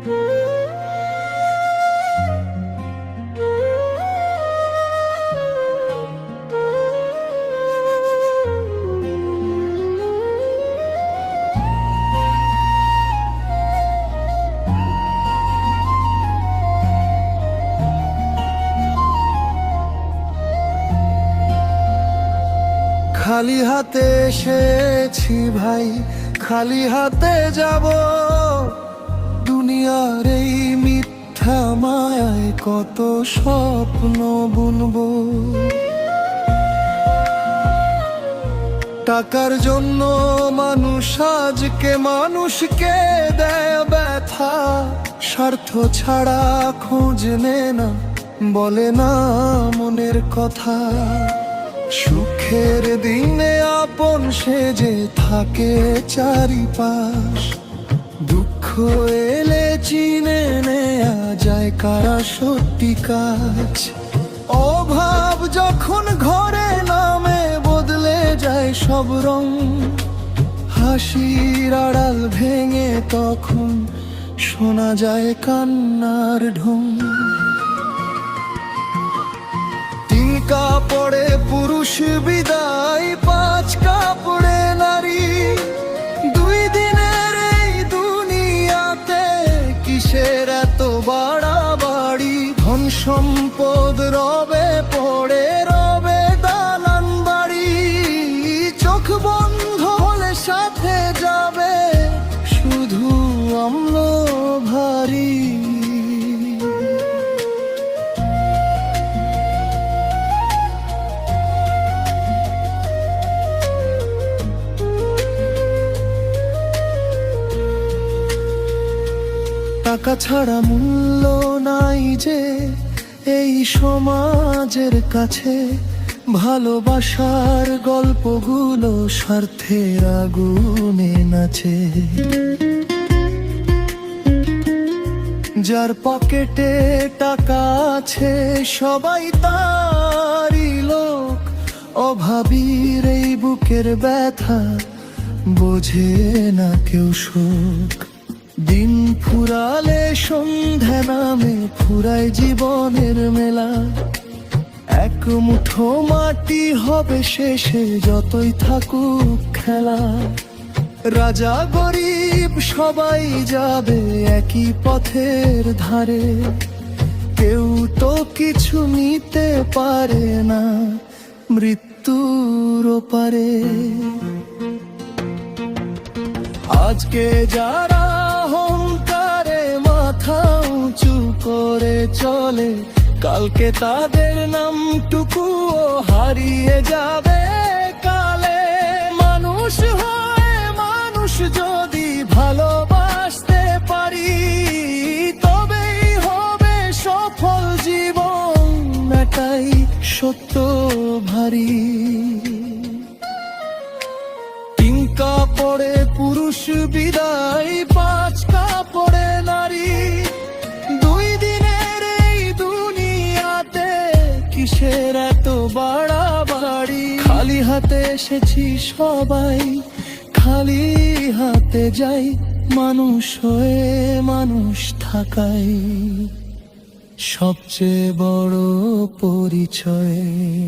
খালি হাতে এসেছি ভাই, খালি হাতে যাব। দুনিয়ার এই মিথ্যা মায়ায় কত স্বপ্ন বুনবো। টাকার জন্য মানুষ আজকে মানুষকে দেয় ব্যথা। স্বার্থ ছাড়া খোঁজ নে না, বলে না মনের কথা। সুখের দিনে আপন সেজে থাকে চারিপাশ, দুঃখ এলে চিনে নেয়া যায় কারা সত্যি কাজ। অভাব যখন ঘরে নামে বদলে যায় সব রং, হাসির আড়াল ভেঙে তখন শোনা যায় কান্নার ঢং। কাপড়ে পুরুষ বিদায়, 5 কাপড়ে নারী। 2 দিনের এই দুনিয়াতে কিসের এত বাড়াবাড়ি। ধন সম্পদ রবে পড়ে রবে দালান বাড়ি। চোখ বন্ধ হলে সাথে যাবে শুধু অম্ল ভারী। টাকা ছাড়া মূল্য নাই যে এই সমাজের কাছে। ভালোবাসার গল্পগুলো স্বার্থের আগুনে নাচে। যার পকেটে টাকা আছে সবাই তারই লোক। অভাবীর এই বুকের ব্যথা বোঝে না কেউ সুখ। দিন ফুরালে সন্ধ্যা নামে ফুরায় জীবনের মেলা। এক মুঠো মাটি হবে শেষে যতই থাকুক খেলা। রাজা গরিব সবাই যাবে একই পথের ধারে। কেউ তো কিছু নিতে পারে না মৃত্যুর ওপারে। আজকে যারা অহংকারে মাথা উঁচু করে চলে, কালকে তাদের নামটুকুও হারিয়ে যাবে কালে। মানুষ হয়ে মানুষ যদি ভালোবাসতে পারি, তবেই হবে সফল জীবন, এটাই সত্য ভারী। কাপড়ে পুরুষ বিদায়, 5 কাপড়ে নারী। 2 দিনের এই দুনিয়াতে কিসের এত বাড়াবাড়ি। খালি হাতে এসেছি সবাই, খালি হাতে যাই। মানুষ হয়ে মানুষ থাকাই সবচেয়ে বড় পরিচয়।